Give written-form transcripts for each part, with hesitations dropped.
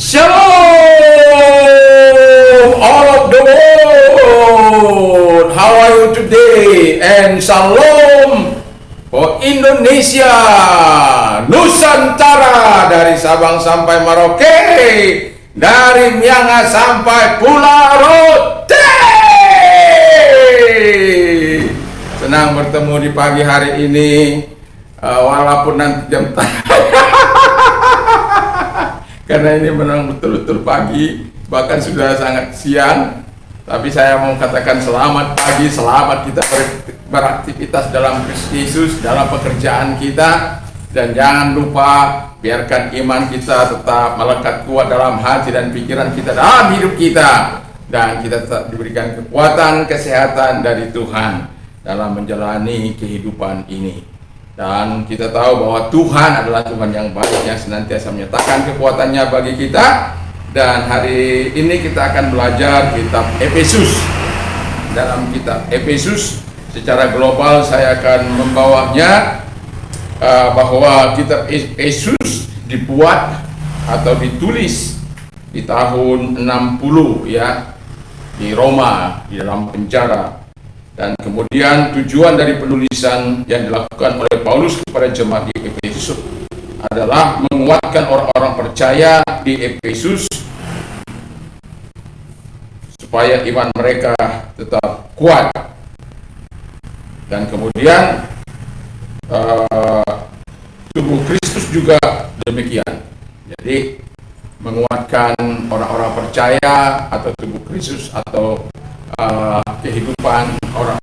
Shalom all of the world. How are you today? And Shalom for Indonesia, Nusantara, dari Sabang sampai Merauke, dari Miangas sampai Pulau Rote. Senang bertemu di pagi hari ini, walaupun nanti jam karena ini memang betul-betul pagi, bahkan sudah sangat siang. Tapi saya mau katakan selamat pagi, selamat kita beraktivitas dalam Kristus Yesus, dalam pekerjaan kita. Dan jangan lupa, biarkan iman kita tetap melekat kuat dalam hati dan pikiran kita, dalam hidup kita. Dan kita tetap diberikan kekuatan, kesehatan dari Tuhan dalam menjalani kehidupan ini. Dan kita tahu bahwa Tuhan adalah Tuhan yang baik, yang senantiasa menyatakan kekuatannya bagi kita. Dan hari ini kita akan belajar kitab Efesus. Dalam kitab Efesus secara global saya akan membawanya, bahwa kitab Efesus dibuat atau ditulis di tahun 60 ya, di Roma, di dalam penjara. Dan kemudian tujuan dari penulisan yang dilakukan oleh Paulus kepada jemaat di Efesus adalah menguatkan orang-orang percaya di Efesus supaya iman mereka tetap kuat. Dan kemudian tubuh Kristus juga demikian. Jadi menguatkan orang-orang percaya atau tubuh Kristus atau kehidupan orang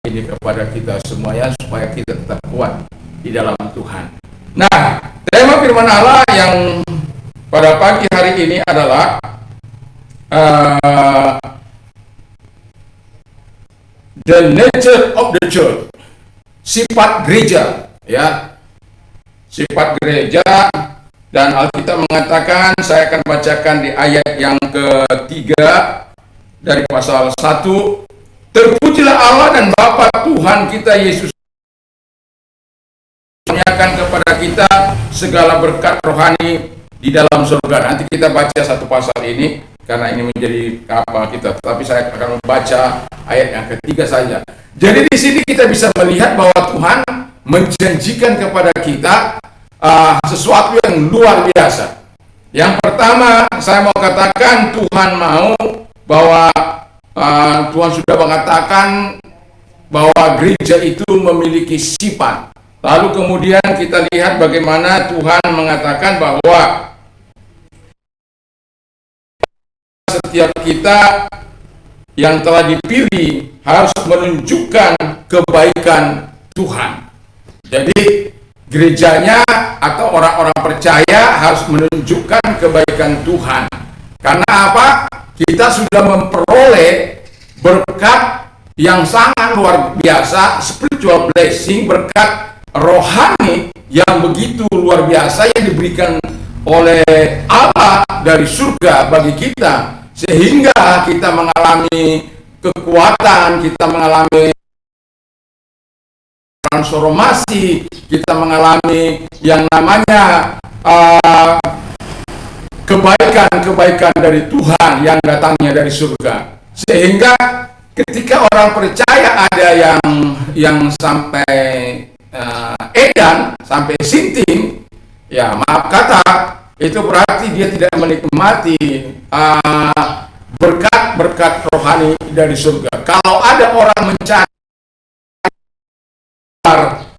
ini kepada kita semuanya, supaya kita tetap kuat di dalam Tuhan. Nah, tema firman Allah yang pada pagi hari ini adalah the nature of the church, sifat gereja, ya, sifat gereja. Dan Alkitab mengatakan, saya akan bacakan di ayat yang ketiga dari pasal 1. Terpujilah Allah dan Bapa Tuhan kita Yesus, mengaruniakan kepada kita segala berkat rohani di dalam surga. Nanti kita baca satu pasal ini karena ini menjadi apa kita, tapi saya akan membaca ayat yang ketiga saja. Jadi di sini kita bisa melihat bahwa Tuhan menjanjikan kepada kita sesuatu yang luar biasa. Yang pertama, saya mau katakan Tuhan mau bahwa Tuhan sudah mengatakan bahwa gereja itu memiliki sifat. Lalu kemudian kita lihat bagaimana Tuhan mengatakan bahwa setiap kita yang telah dipilih harus menunjukkan kebaikan Tuhan. Jadi gerejanya atau orang-orang percaya harus menunjukkan kebaikan Tuhan. Karena apa? Kita sudah memperoleh berkat yang sangat luar biasa, spiritual blessing, berkat rohani yang begitu luar biasa yang diberikan oleh Allah dari surga bagi kita, sehingga kita mengalami kekuatan, kita mengalami transformasi, kita mengalami yang namanya kebaikan dari Tuhan yang datangnya dari surga. Sehingga ketika orang percaya ada yang sampai edan, sampai sinting, ya maaf kata, itu berarti dia tidak menikmati berkat-berkat rohani dari surga. Kalau ada orang mencari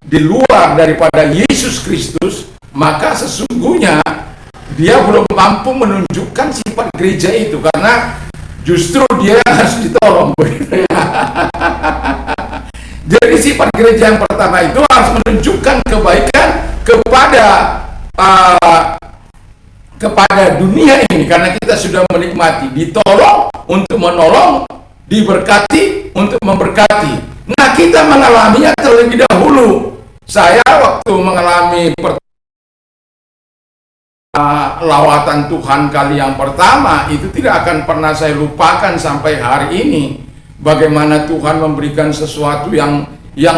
di luar daripada Yesus Kristus, maka sesungguhnya dia belum mampu menunjukkan sifat gereja itu, karena justru dia harus ditolong. Jadi sifat gereja yang pertama itu harus menunjukkan kebaikan kepada dunia ini, karena kita sudah menikmati, ditolong untuk menolong, diberkati untuk memberkati. Nah, kita mengalaminya terlebih dahulu. Saya waktu mengalami lawatan Tuhan kali yang pertama, itu tidak akan pernah saya lupakan sampai hari ini. Bagaimana Tuhan memberikan sesuatu yang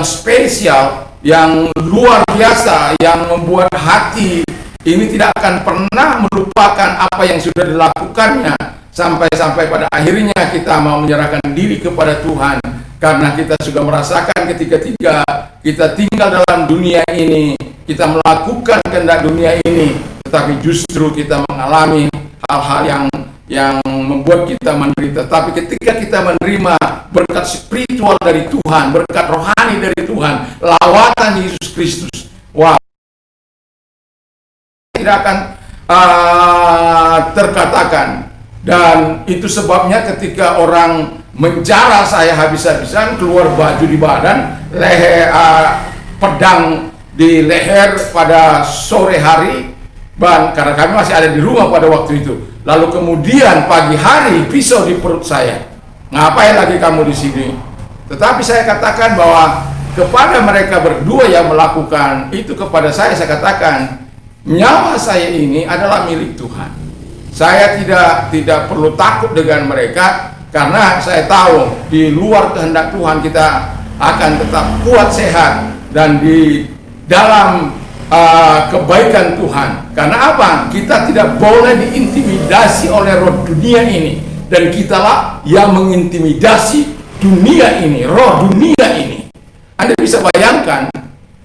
spesial, yang luar biasa, yang membuat hati ini tidak akan pernah melupakan apa yang sudah dilakukannya, sampai pada akhirnya kita mau menyerahkan diri kepada Tuhan, karena kita sudah merasakan ketika kita tinggal dalam dunia ini, kita melakukan kehendak dunia ini, tetapi justru kita mengalami hal-hal yang membuat kita menderita. Tapi ketika kita menerima berkat spiritual dari Tuhan, berkat rohani dari Tuhan, lawatan Yesus Kristus, wah, tidak akan terkatakan. Dan itu sebabnya ketika orang menjara saya habis-habisan, keluar baju di badan, pedang di leher pada sore hari, karena kami masih ada di rumah pada waktu itu. Lalu kemudian pagi hari pisau di perut saya. Ngapain lagi kamu di sini? Tetapi saya katakan bahwa kepada mereka berdua yang melakukan itu kepada saya katakan, nyawa saya ini adalah milik Tuhan. Saya tidak perlu takut dengan mereka, karena saya tahu di luar kehendak Tuhan kita akan tetap kuat, sehat, dan di dalam kebaikan Tuhan. Karena apa? Kita tidak boleh diintimidasi oleh roh dunia ini, dan kitalah yang mengintimidasi dunia ini, roh dunia ini. Anda bisa bayangkan,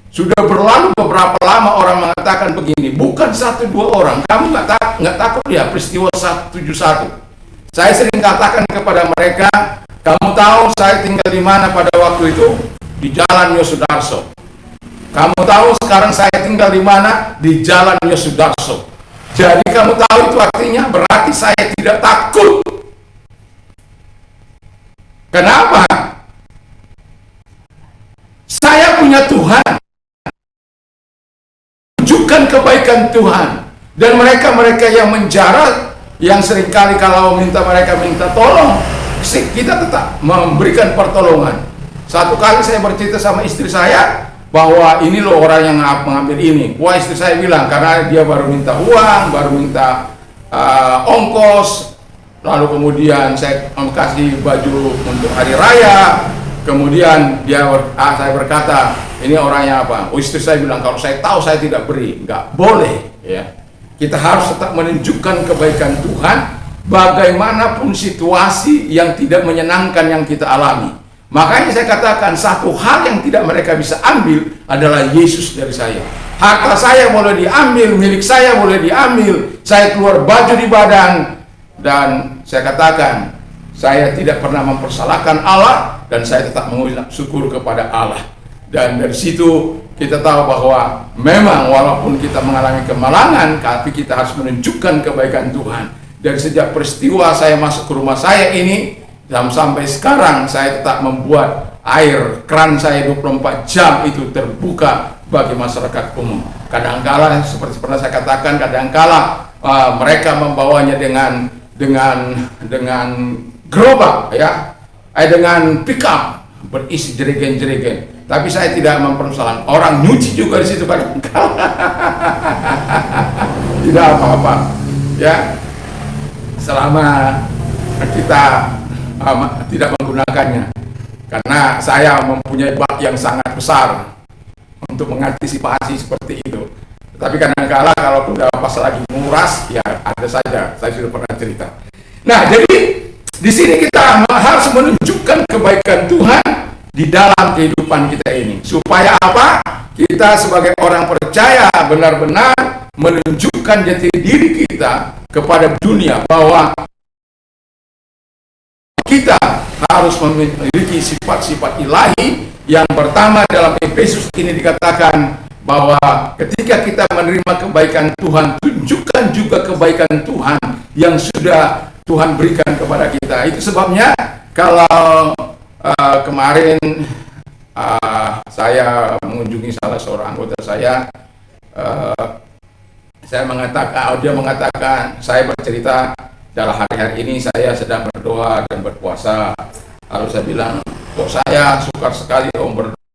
sudah berlalu beberapa lama orang mengatakan begini, bukan 1-2 orang, kamu nggak takut ya peristiwa 171. Saya sering katakan kepada mereka, kamu tahu saya tinggal di mana pada waktu itu? Di Jalan Yosudarso. Kamu tahu sekarang saya tinggal di mana? Di Jalan Yosudarso. Jadi kamu tahu itu artinya berarti saya tidak takut. Kenapa? Saya punya Tuhan. Tunjukkan kebaikan Tuhan. Dan mereka yang menjara, yang seringkali kalau mereka minta tolong, kita tetap memberikan pertolongan. Satu kali saya bercerita sama istri saya bahwa ini loh orang yang mengambil ini. Wah, istri saya bilang, karena dia baru minta uang, baru minta ongkos, lalu kemudian saya kasih baju untuk hari raya, kemudian saya berkata, ini orangnya apa? Istri saya bilang, kalau saya tahu saya tidak beri. Nggak boleh, ya. Kita harus tetap menunjukkan kebaikan Tuhan bagaimanapun situasi yang tidak menyenangkan yang kita alami. Makanya saya katakan, satu hal yang tidak mereka bisa ambil adalah Yesus dari saya. Harta saya boleh diambil, milik saya boleh diambil, saya keluar baju di badan, dan saya katakan, saya tidak pernah mempersalahkan Allah, dan saya tetap mengucap syukur kepada Allah. Dan dari situ kita tahu bahwa memang walaupun kita mengalami kemalangan, tapi kita harus menunjukkan kebaikan Tuhan. Dari sejak peristiwa saya masuk ke rumah saya ini, dan sampai sekarang saya tetap membuat air keran saya 24 jam itu terbuka bagi masyarakat umum. Kadangkala seperti pernah saya katakan, kadangkala mereka membawanya dengan gerobak, ya, dengan pickup berisi jerigen-jerigen. Tapi saya tidak mempersoalkan. Orang nyuci juga di situ kadangkala. Tidak apa-apa, ya, selama kita tidak menggunakannya, karena saya mempunyai bak yang sangat besar untuk mengantisipasi seperti itu. Tapi kadang-kala kalau sudah pas lagi menguras, ya ada saja. Saya sudah pernah cerita. Nah, jadi di sini kita harus menunjukkan kebaikan Tuhan di dalam kehidupan kita ini, supaya apa? Kita sebagai orang percaya benar-benar menunjukkan jati diri kita kepada dunia bahwa kita harus memiliki sifat-sifat ilahi. Yang pertama, dalam Efesus ini dikatakan bahwa ketika kita menerima kebaikan Tuhan, tunjukkan juga kebaikan Tuhan yang sudah Tuhan berikan kepada kita. Itu sebabnya kalau kemarin saya mengunjungi salah seorang anggota saya mengatakan, dia mengatakan, saya bercerita, dalam hari-hari ini saya sedang berdoa dan berpuasa. Lalu saya bilang, kok saya suka sekali om berdoa.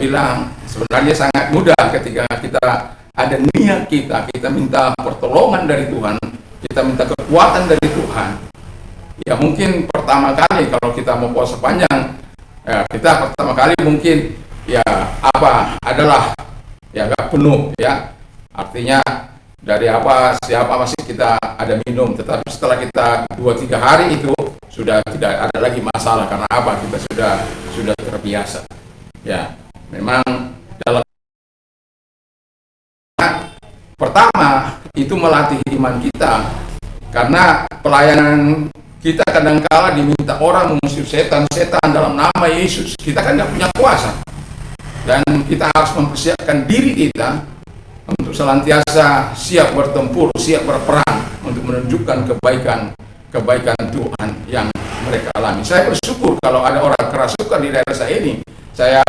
Bilang, sebenarnya sangat mudah ketika kita ada niat kita minta pertolongan dari Tuhan, kita minta kekuatan dari Tuhan. Ya mungkin pertama kali kalau kita mau puasa panjang, ya, kita pertama kali mungkin ya adalah ya gak penuh, ya. Artinya dari apa siapa masih kita ada minum, tetapi setelah kita 2-3 hari itu sudah tidak ada lagi masalah. Karena apa? Kita sudah terbiasa. Ya, memang dalam pertama itu melatih iman kita, karena pelayanan kita kadangkala diminta orang mengusir setan dalam nama Yesus. Kita kan tidak punya kuasa, dan kita harus mempersiapkan diri kita untuk senantiasa siap bertempur, siap berperang untuk menunjukkan kebaikan Tuhan yang mereka alami. Saya bersyukur kalau ada orang kerasukan di daerah saya ini. Saya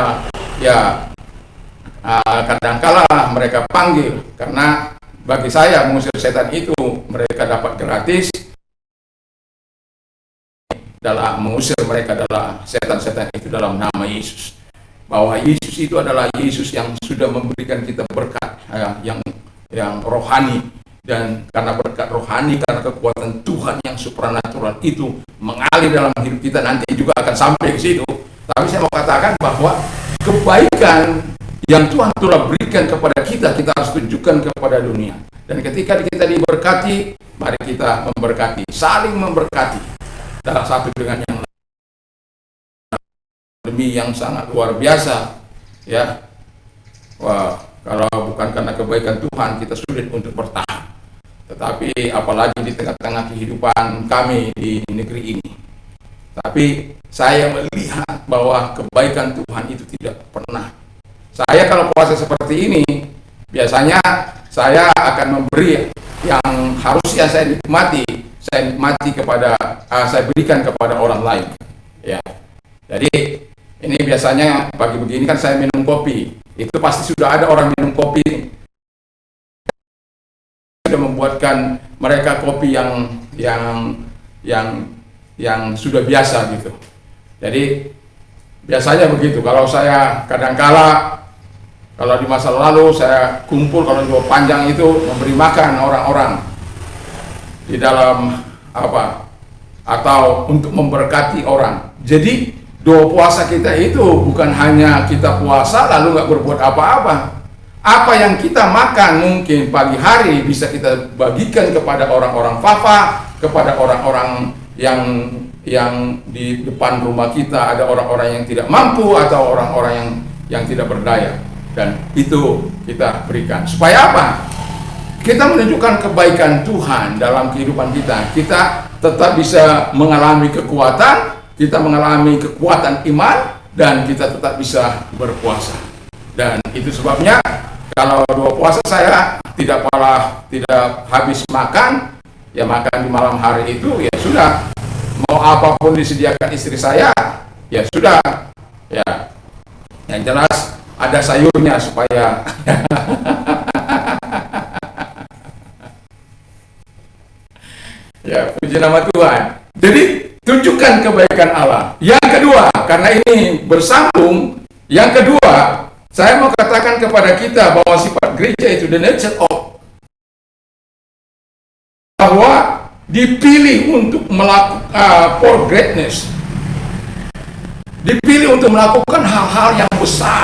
kadangkala mereka panggil, karena bagi saya mengusir setan itu mereka dapat gratis. Dalam mengusir mereka adalah setan-setan itu dalam nama Yesus. Bahwa Yesus itu adalah Yesus yang sudah memberikan kita berkat yang rohani, dan karena berkat rohani, karena kekuatan Tuhan yang supranatural itu mengalir dalam hidup kita, nanti juga akan sampai ke situ. Tapi saya mau katakan bahwa kebaikan yang Tuhan telah berikan kepada kita, kita harus tunjukkan kepada dunia. Dan ketika kita diberkati, mari kita memberkati, saling memberkati dalam satu dengan yang lain. Demi yang sangat luar biasa, ya. Wah, kalau bukan karena kebaikan Tuhan, kita sulit untuk bertahan. Tetapi apalagi di tengah-tengah kehidupan kami di negeri ini. Tapi saya melihat bahwa kebaikan Tuhan itu tidak pernah. Saya kalau puasa seperti ini, biasanya saya akan memberi yang harusnya saya nikmati saya berikan kepada orang lain. Ya. Jadi ini biasanya pagi begini kan saya minum kopi. Itu pasti sudah ada orang minum kopi. Sudah membuatkan mereka kopi yang sudah biasa gitu. Jadi biasanya begitu. Kalau saya kadangkala, kalau di masa lalu saya kumpul, kalau dua panjang itu memberi makan orang-orang di dalam atau untuk memberkati orang. Jadi doa puasa kita itu bukan hanya kita puasa lalu nggak berbuat apa-apa. Apa yang kita makan mungkin pagi hari bisa kita bagikan kepada orang-orang fafa, kepada orang-orang yang di depan rumah kita, ada orang-orang yang tidak mampu atau orang-orang yang tidak berdaya, dan itu kita berikan. Supaya apa? Kita menunjukkan kebaikan Tuhan dalam kehidupan kita. Kita tetap bisa mengalami kekuatan, kita mengalami kekuatan iman, dan kita tetap bisa berpuasa. Dan itu sebabnya kalau doa puasa saya tidak habis makan, ya makan di malam hari itu ya sudah. Mau apapun disediakan istri saya, ya sudah. Ya, yang jelas ada sayurnya supaya ya, puji nama Tuhan. Jadi tunjukkan kebaikan Allah. Yang kedua, karena ini bersambung, yang kedua, saya mau katakan kepada kita bahwa sifat gereja itu the nature of, bahwa dipilih untuk melakukan for greatness, dipilih untuk melakukan hal-hal yang besar.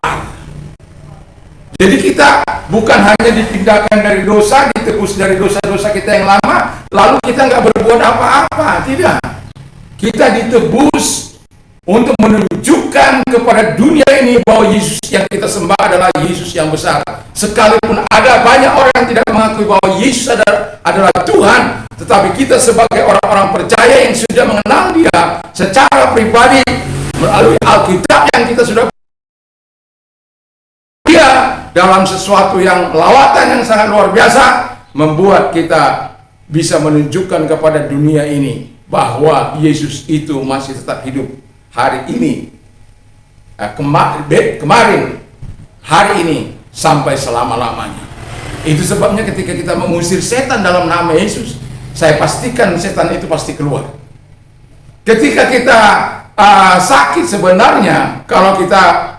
Jadi kita bukan hanya ditinggalkan dari dosa, ditebus dari dosa-dosa kita yang lama, lalu kita nggak berbuat apa-apa. Tidak. Kita ditebus untuk menunjukkan kepada dunia ini bahwa Yesus yang kita sembah adalah Yesus yang besar. Sekalipun ada banyak orang yang tidak mengakui bahwa Yesus adalah Tuhan, tetapi kita sebagai orang-orang percaya yang sudah mengenal Dia secara pribadi melalui Alkitab yang kita sudah dalam sesuatu yang lawatan yang sangat luar biasa, membuat kita bisa menunjukkan kepada dunia ini bahwa Yesus itu masih tetap hidup hari ini, kemarin, hari ini, sampai selama-lamanya. Itu sebabnya ketika kita mengusir setan dalam nama Yesus, saya pastikan setan itu pasti keluar. Ketika kita sakit, sebenarnya kalau kita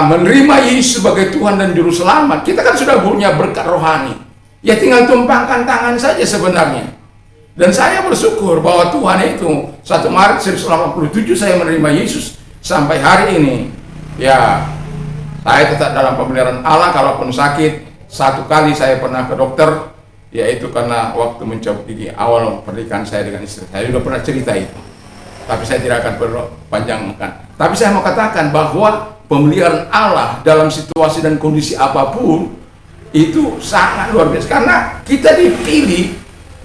menerima Yesus sebagai Tuhan dan Juru Selamat, kita kan sudah punya berkat rohani. Ya tinggal tumpangkan tangan saja sebenarnya. Dan saya bersyukur bahwa Tuhan itu 1 Maret 1987 saya menerima Yesus sampai hari ini. Ya, saya tetap dalam pemeliharaan Allah. Kalaupun sakit, Satu kali saya pernah ke dokter, yaitu karena waktu mencabut gigi awal pernikahan saya dengan istri. Saya sudah pernah cerita itu, tapi saya tidak akan berpanjangkan. Tapi saya mau katakan bahwa pemeliharaan Allah dalam situasi dan kondisi apapun itu sangat luar biasa, karena kita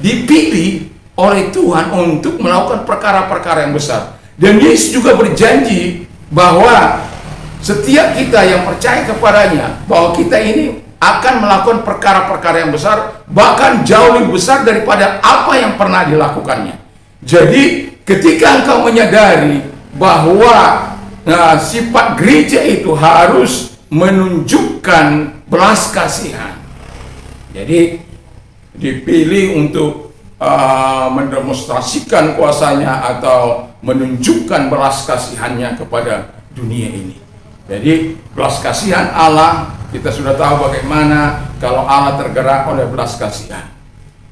dipilih oleh Tuhan untuk melakukan perkara-perkara yang besar. Dan Yesus juga berjanji bahwa setiap kita yang percaya kepadanya, bahwa kita ini akan melakukan perkara-perkara yang besar, bahkan jauh lebih besar daripada apa yang pernah dilakukannya. Jadi ketika engkau menyadari bahwa sifat gereja itu harus menunjukkan belas kasihan, jadi dipilih untuk mendemonstrasikan kuasanya atau menunjukkan belas kasihannya kepada dunia ini. Jadi belas kasihan Allah, kita sudah tahu bagaimana kalau Allah tergerak oleh belas kasihan.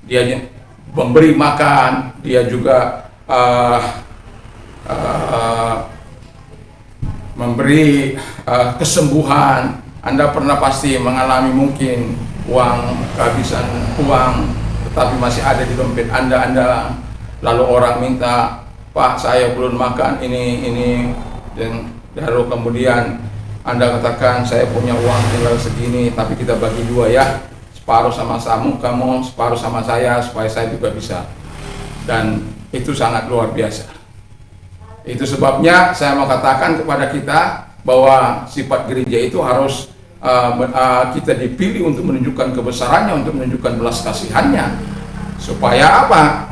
Dia memberi makan, dia juga memberi kesembuhan. Anda pernah pasti mengalami mungkin kehabisan uang, tetapi masih ada di dompet Anda, lalu orang minta, "Pak, saya belum makan ini," dan lalu kemudian Anda katakan, "Saya punya uang tinggal segini, tapi kita bagi dua ya, separuh sama kamu, separuh sama saya, supaya saya juga bisa." Dan itu sangat luar biasa. Itu sebabnya saya mau katakan kepada kita bahwa sifat gereja itu harus kita dipilih untuk menunjukkan kebesarannya, untuk menunjukkan belas kasihannya, supaya apa?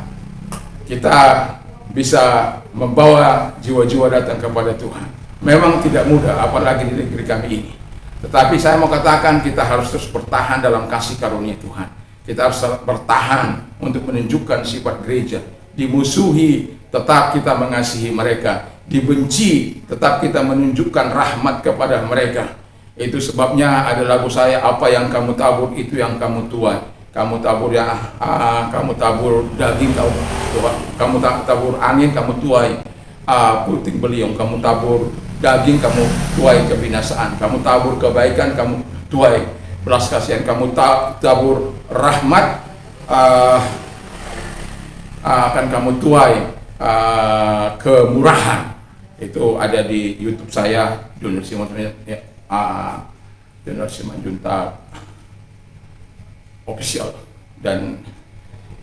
Kita bisa membawa jiwa-jiwa datang kepada Tuhan. Memang tidak mudah, apalagi di negeri kami ini. Tetapi saya mau katakan kita harus terus bertahan dalam kasih karunia Tuhan. Kita harus bertahan untuk menunjukkan sifat gereja. Dimusuhi, tetap kita mengasihi mereka. Dibenci, tetap kita menunjukkan rahmat kepada mereka. Itu sebabnya ada lagu saya, "Apa yang kamu tabur itu yang kamu tuai." Kamu tabur kamu tabur daging, kamu tabur angin, kamu tuai puting beliung. Kamu tabur daging, kamu tuai kebinasaan. Kamu tabur kebaikan, kamu tuai belas kasihan. Kamu tabur rahmat, akan kamu tuai kemurahan. Itu ada di YouTube saya, Junior Simanjuntak Official. Dan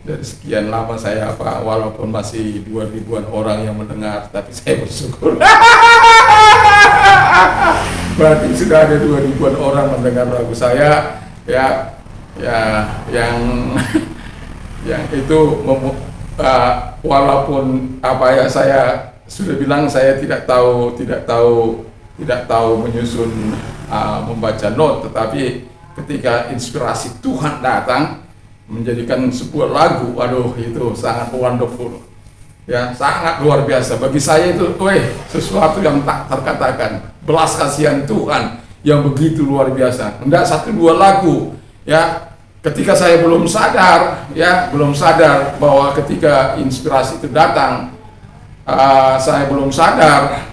dari sekian lama saya walaupun masih 2.000-an orang yang mendengar, tapi saya bersyukur. Berarti sudah ada 2.000-an orang mendengar lagu saya, yang itu walaupun saya sudah bilang saya tidak tahu menyusun membaca not, tetapi ketika inspirasi Tuhan datang menjadikan sebuah lagu, waduh, itu sangat wonderful, ya, sangat luar biasa bagi saya. Itu sesuatu yang tak terkatakan, belas kasihan Tuhan yang begitu luar biasa. Enggak satu dua lagu, ya, ketika saya belum sadar bahwa ketika inspirasi itu datang, saya belum sadar,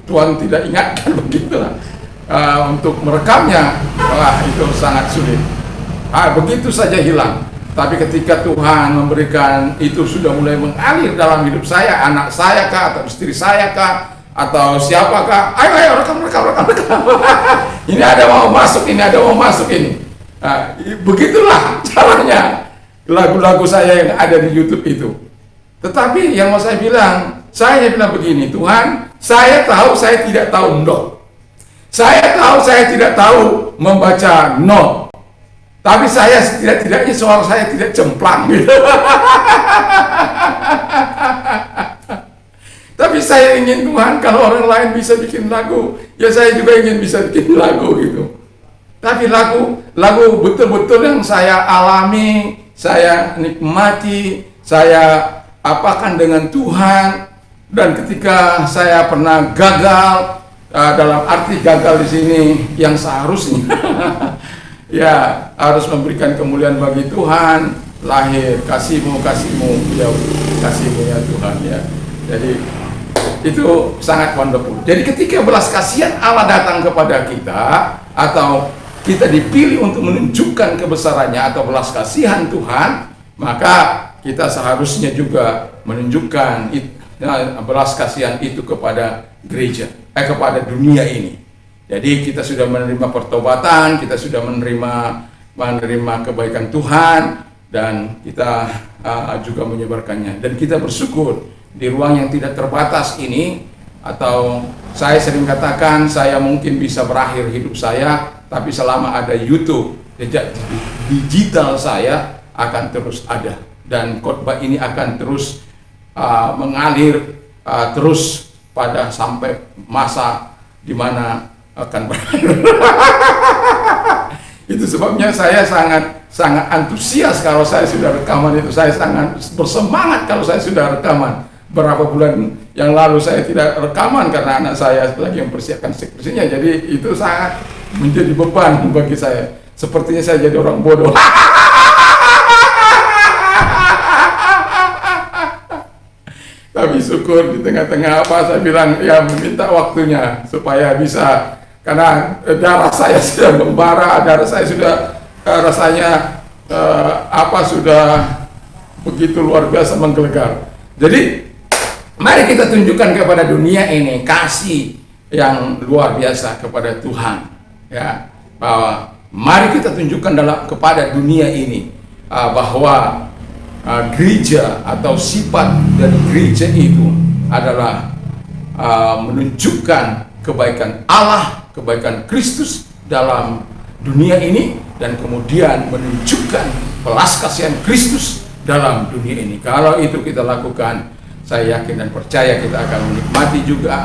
Tuhan tidak ingatkan begitulah, untuk merekamnya. Itu sangat sulit, begitu saja hilang. Tapi ketika Tuhan memberikan, itu sudah mulai mengalir dalam hidup saya, anak saya kah, atau istri saya kah, atau siapakah, ayo rekam. Ini ada mau masuk ini. Begitulah caranya lagu-lagu saya yang ada di YouTube itu. Tetapi yang mau saya bilang begini, Tuhan, saya tahu saya tidak tahu not. Saya tahu saya tidak tahu membaca not. Tapi saya setidaknya suara saya tidak cemplang gitu. Tapi saya ingin, Tuhan, kalau orang lain bisa bikin lagu, ya saya juga ingin bisa bikin lagu gitu. Tapi lagu betul-betul yang saya alami, saya nikmati, saya apakan dengan Tuhan. Dan ketika saya pernah gagal, dalam arti gagal di sini yang seharusnya ya harus memberikan kemuliaan bagi Tuhan, lahir kasihmu ya Tuhan, ya. Jadi itu sangat wonderful. Jadi ketika belas kasihan Allah datang kepada kita, atau kita dipilih untuk menunjukkan kebesarannya atau belas kasihan Tuhan, maka kita seharusnya juga menunjukkan belas kasihan itu kepada gereja, kepada dunia ini. Jadi kita sudah menerima pertobatan, kita sudah menerima kebaikan Tuhan, dan kita juga menyebarkannya. Dan kita bersyukur di ruang yang tidak terbatas ini, atau saya sering katakan saya mungkin bisa berakhir hidup saya, tapi selama ada YouTube, jejak digital saya akan terus ada, dan khotbah ini akan terus mengalir terus pada sampai masa di mana akan berakhir. Itu sebabnya saya sangat antusias kalau saya sudah rekaman itu. Saya sangat bersemangat kalau saya sudah rekaman. Berapa bulan yang lalu saya tidak rekaman karena anak saya lagi mempersiapkan skripsinya. Jadi itu sangat menjadi beban bagi saya. Sepertinya saya jadi orang bodoh. Tapi syukur di tengah-tengah apa, saya bilang ya meminta waktunya supaya bisa, karena darah saya sudah membara, darah saya sudah rasanya sudah begitu luar biasa menggelegar. Jadi mari kita tunjukkan kepada dunia ini kasih yang luar biasa kepada Tuhan, ya, bahwa mari kita tunjukkan kepada dunia ini bahwa gereja atau sifat dari gereja itu adalah menunjukkan kebaikan Allah, kebaikan Kristus dalam dunia ini, dan kemudian menunjukkan belas kasihan Kristus dalam dunia ini. Kalau itu kita lakukan, saya yakin dan percaya kita akan menikmati juga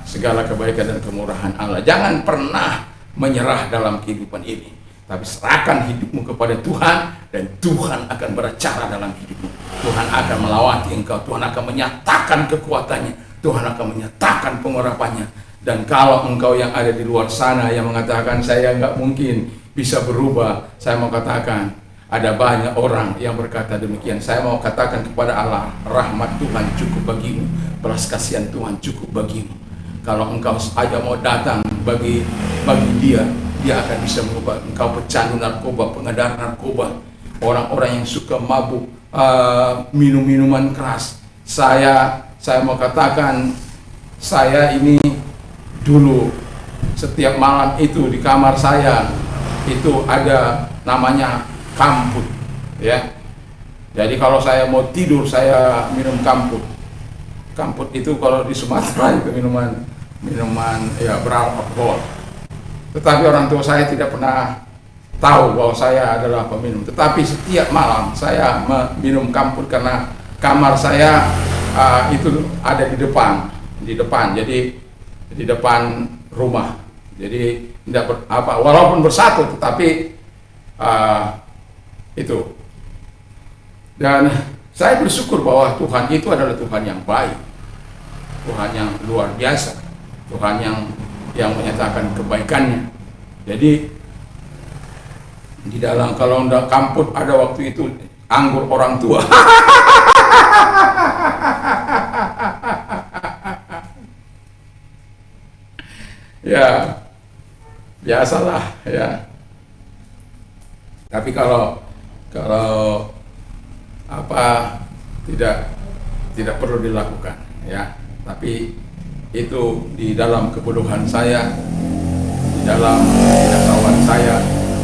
segala kebaikan dan kemurahan Allah. Jangan pernah menyerah dalam kehidupan ini, tapi serahkan hidupmu kepada Tuhan, dan Tuhan akan beracara dalam hidupmu. Tuhan akan melawati engkau, Tuhan akan menyatakan kekuatannya, Tuhan akan menyatakan pengurapannya. Dan kalau engkau yang ada di luar sana yang mengatakan saya nggak mungkin bisa berubah, saya mau katakan ada banyak orang yang berkata demikian. Saya mau katakan kepada Allah, rahmat Tuhan cukup bagimu, belas kasihan Tuhan cukup bagimu. Kalau engkau saja mau datang bagi dia akan bisa mengubah engkau. Pecandu narkoba, pengedar narkoba, orang-orang yang suka mabuk, minum minuman keras. Saya mau katakan, saya ini dulu setiap malam itu di kamar saya itu ada namanya kamput, ya. Jadi kalau saya mau tidur saya minum kamput. Kamput itu kalau di Sumatera itu minuman ya beralkohol. Tetapi orang tua saya tidak pernah tahu bahwa saya adalah peminum. Tetapi setiap malam saya minum kamput karena kamar saya itu ada di depan. Jadi di depan rumah. Jadi tidak walaupun bersatu, tetapi itu. Dan saya bersyukur bahwa Tuhan itu adalah Tuhan yang baik, Tuhan yang luar biasa, Tuhan yang menyatakan kebaikannya. Jadi di dalam, kalau enggak kamput ada waktu itu anggur orang tua. Ya biasalah ya. Tapi kalau tidak perlu dilakukan, ya. Tapi itu di dalam kebodohan saya, di dalam ketidaktahuan saya,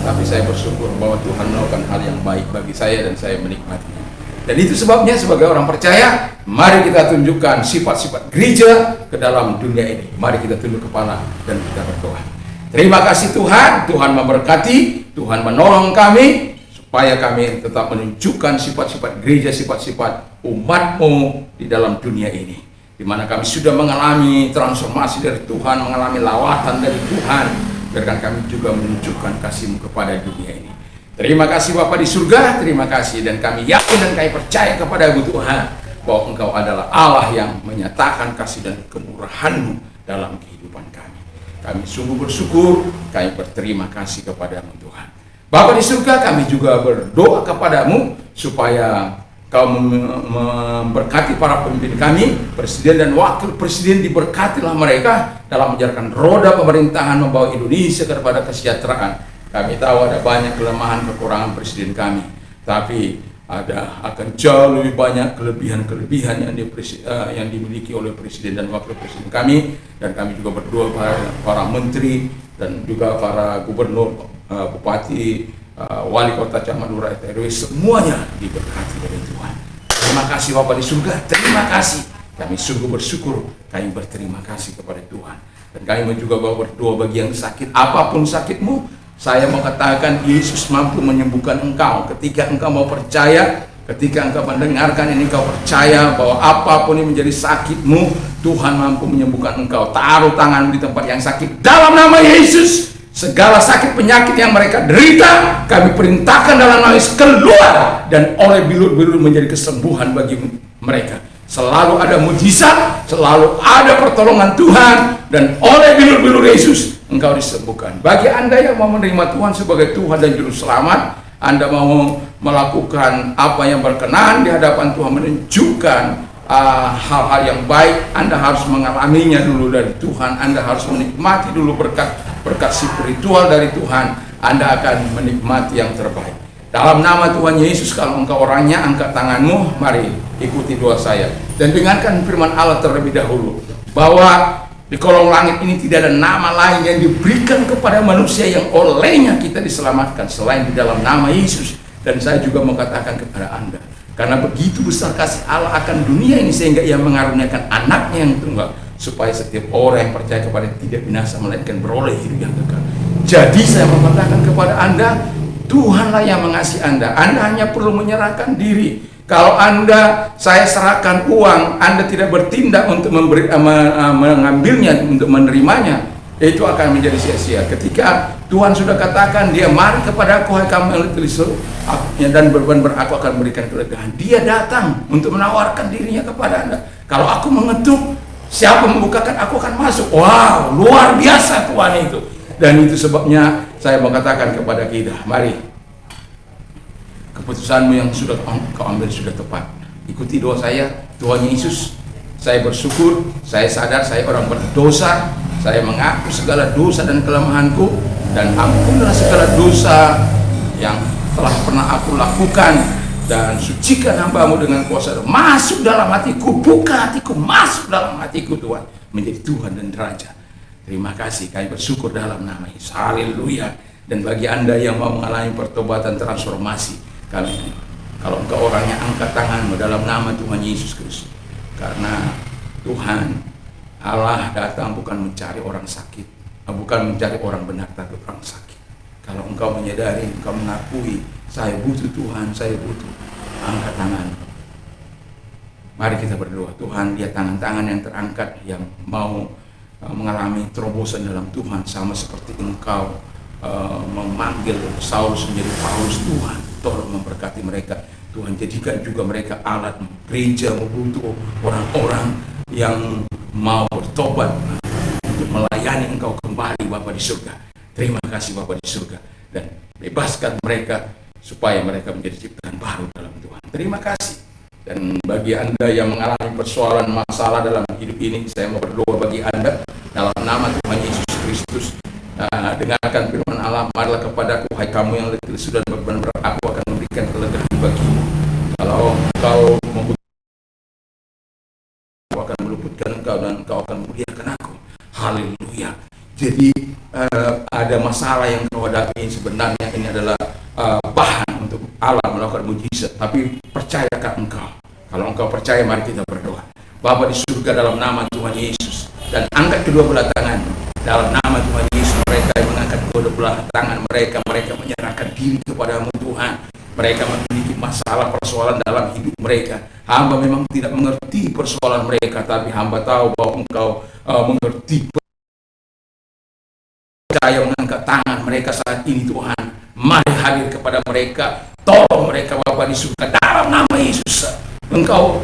tapi saya bersyukur bahwa Tuhan melakukan hal yang baik bagi saya dan saya menikmatinya. Dan itu sebabnya sebagai orang percaya, mari kita tunjukkan sifat-sifat gereja ke dalam dunia ini. Mari kita tunduk kepala dan kita berdoa. Terima kasih Tuhan, Tuhan memberkati, Tuhan menolong kami, supaya kami tetap menunjukkan sifat-sifat gereja, sifat-sifat umat-Mu di dalam dunia ini, di mana kami sudah mengalami transformasi dari Tuhan, mengalami lawatan dari Tuhan. Biarkan kami juga menunjukkan kasih-Mu kepada dunia ini. Terima kasih Bapa di surga, terima kasih, dan kami yakin dan kami percaya kepada-Mu Tuhan, bahwa Engkau adalah Allah yang menyatakan kasih dan kemurahan-Mu dalam kehidupan kami. Kami sungguh bersyukur, kami berterima kasih kepada-Mu Tuhan. Bapa di surga, kami juga berdoa kepada-Mu supaya Kau memberkati para pemimpin kami, presiden dan wakil presiden, diberkatilah mereka dalam menjalankan roda pemerintahan membawa Indonesia kepada kesejahteraan. Kami tahu ada banyak kelemahan kekurangan presiden kami, tapi akan jauh lebih banyak kelebihan-kelebihan yang dimiliki oleh presiden dan wakil presiden kami. Dan kami juga berdoa para menteri dan juga para gubernur, bupati, wali kota, camat, lurah, RW, semuanya diberkati oleh Tuhan. Terima kasih Bapa di surga, terima kasih. Kami sungguh bersyukur, kami berterima kasih kepada Tuhan. Dan kami juga berdoa bagi yang sakit, apapun sakitmu, saya mau katakan Yesus mampu menyembuhkan engkau. Ketika engkau mau percaya, ketika engkau mendengarkan ini, engkau percaya bahwa apapun yang menjadi sakitmu, Tuhan mampu menyembuhkan engkau. Taruh tanganmu di tempat yang sakit dalam nama Yesus. Segala sakit penyakit yang mereka derita, kami perintahkan dalam nama Yesus keluar, dan oleh bilur-bilur menjadi kesembuhan bagi mereka. Selalu ada mujizat, selalu ada pertolongan Tuhan, dan oleh bilur-bilur Yesus engkau disembuhkan. Bagi Anda yang mau menerima Tuhan sebagai Tuhan dan Juru Selamat, Anda mau melakukan apa yang berkenan di hadapan Tuhan, menunjukkan hal-hal yang baik, Anda harus mengalaminya dulu dari Tuhan. Anda harus menikmati dulu berkat spiritual dari Tuhan. Anda akan menikmati yang terbaik. Dalam nama Tuhan Yesus, kalau engkau orangnya, angkat tanganmu, mari ikuti doa saya. Dan dengarkan firman Allah terlebih dahulu, bahwa di kolong langit ini tidak ada nama lain yang diberikan kepada manusia yang olehnya kita diselamatkan selain di dalam nama Yesus. Dan saya juga mau katakan kepada Anda, karena begitu besar kasih Allah akan dunia ini, sehingga Ia mengaruniakan anaknya yang tunggal, supaya setiap orang yang percaya kepada tidak binasa, melainkan beroleh hidup yang kekal. Jadi saya mau katakan kepada Anda, Tuhanlah yang mengasihi Anda. Anda hanya perlu menyerahkan diri. Kalau saya serahkan uang, Anda tidak bertindak untuk mengambilnya, untuk menerimanya, itu akan menjadi sia-sia. Ketika Tuhan sudah katakan, Dia, mari kepada aku, hai kamu yang letih lesu, dan berban aku akan memberikan kelegaan. Dia datang untuk menawarkan dirinya kepada Anda. Kalau aku mengetuk, siapa membukakan, aku akan masuk. Wow, luar biasa Tuhan itu. Dan itu sebabnya saya mau katakan kepada kita, mari, keputusanmu yang sudah kau ambil sudah tepat. Ikuti doa saya. Tuhan Yesus, saya bersyukur, saya sadar saya orang berdosa, saya mengaku segala dosa dan kelemahanku, dan ampunlah segala dosa yang telah pernah aku lakukan, dan sucikan hamba-Mu dengan kuasa. Masuk dalam hatiku, buka hatiku, masuk dalam hatiku Tuhan, menjadi Tuhan dan Raja. Terima kasih, kami bersyukur dalam nama Yesus. Haleluya. Dan bagi Anda yang mau mengalami pertobatan transformasi, kalau engkau orangnya, angkat tanganmu dalam nama Tuhan Yesus Kristus. Karena Tuhan Allah datang bukan mencari orang sakit, bukan mencari orang benar, tapi orang sakit. Kalau engkau menyadari, engkau mengakui, saya butuh Tuhan, saya butuh, angkat tangan. Mari kita berdoa. Tuhan, lihat tangan-tangan yang terangkat, yang mau mengalami terobosan dalam Tuhan, sama seperti engkau memanggil Saulus menjadi Paulus. Tuhan, tolong memberkati mereka. Tuhan, jadikan juga mereka alat. Gereja membutuh orang-orang yang mau bertobat untuk melayani Engkau kembali, Bapa di surga. Terima kasih Bapa di surga, dan bebaskan mereka supaya mereka menjadi ciptaan baru dalam Tuhan. Terima kasih. Dan bagi Anda yang mengalami persoalan masalah dalam hidup ini, saya mau berdoa bagi Anda dalam nama Tuhan Yesus Kristus. Dengarkan firman Allah, marilah kepadaku, hai kamu yang letih lesu dan beban berat, aku akan memberikan kelegaan bagimu. Kalau engkau aku akan meluputkan engkau, dan engkau akan memuliakan aku. Haleluya. Jadi ada masalah yang kau hadapi, sebenarnya ini adalah bahan untuk Allah melakukan mujizat. Tapi percayakan engkau. Kalau engkau percaya, mari kita berdoa. Bapa di surga, dalam nama Tuhan Yesus, dan angkat kedua belah tangan dalam nama Tuhan Yesus. Mereka yang mengangkat kedua belah tangan mereka menyerahkan diri kepadamu Tuhan. Mereka memiliki masalah persoalan dalam hidup mereka. Hamba memang tidak mengerti persoalan mereka, tapi hamba tahu bahwa engkau mengerti. Percaya, mengangkat tangan mereka saat ini Tuhan. Mari hadir kepada mereka. Tolong mereka Bapa di surga dalam nama Yesus. Engkau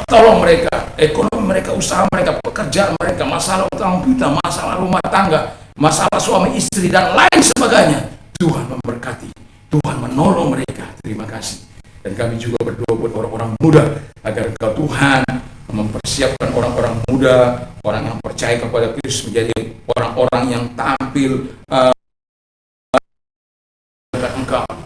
tolong mereka, ekonomi mereka, usaha mereka, pekerjaan mereka, masalah utang piutang, masalah rumah tangga, masalah suami istri dan lain sebagainya. Tuhan memberkati, Tuhan menolong mereka. Terima kasih. Dan kami juga berdoa buat orang-orang muda, agar Engkau Tuhan mempersiapkan orang-orang muda, orang yang percaya kepada Kristus, menjadi orang-orang yang tampil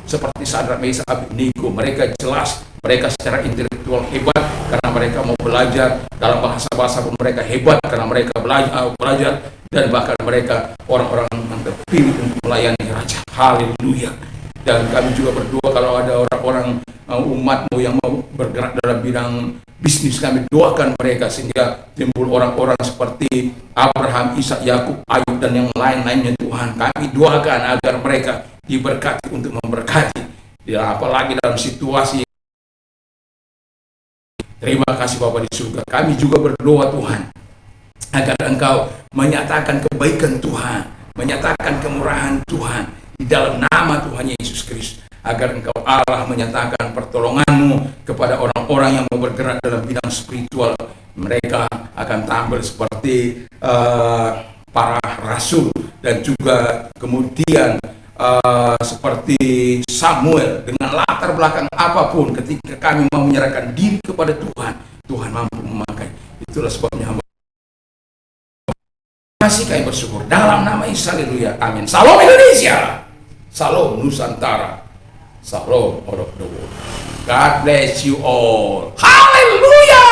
seperti Sadrak, Mesak, Abednego. Mereka jelas, mereka secara intelektual hebat karena mereka mau belajar, dalam bahasa-bahasa pun mereka hebat karena mereka belajar, dan bahkan mereka orang-orang yang terpilih untuk melayani Raja. Haleluya. Dan kami juga berdoa kalau ada orang-orang umatmu yang mau bergerak dalam bidang bisnis, kami doakan mereka sehingga timbul orang-orang seperti Abraham, Ishak, Yakub, Ayub, dan yang lain-lainnya. Tuhan, kami doakan agar mereka diberkati untuk memberkati, ya, apalagi dalam situasi. Terima kasih Bapa di surga. Kami juga berdoa Tuhan agar Engkau menyatakan kebaikan Tuhan, menyatakan kemurahan Tuhan di dalam nama Tuhan Yesus Kristus, agar Engkau Allah menyatakan pertolongan-Mu kepada orang-orang yang mau bergerak dalam bidang spiritual. Mereka akan tampil seperti para rasul, dan juga kemudian seperti Samuel, dengan latar belakang apapun, ketika kami mau menyerahkan diri kepada Tuhan, Tuhan mampu memakai. Itulah sebabnya hamba kasih kami bersyukur dalam nama Yesus. Haleluya, amin. Salam Indonesia, salam Nusantara, salam all of the world. God bless you all. Haleluya.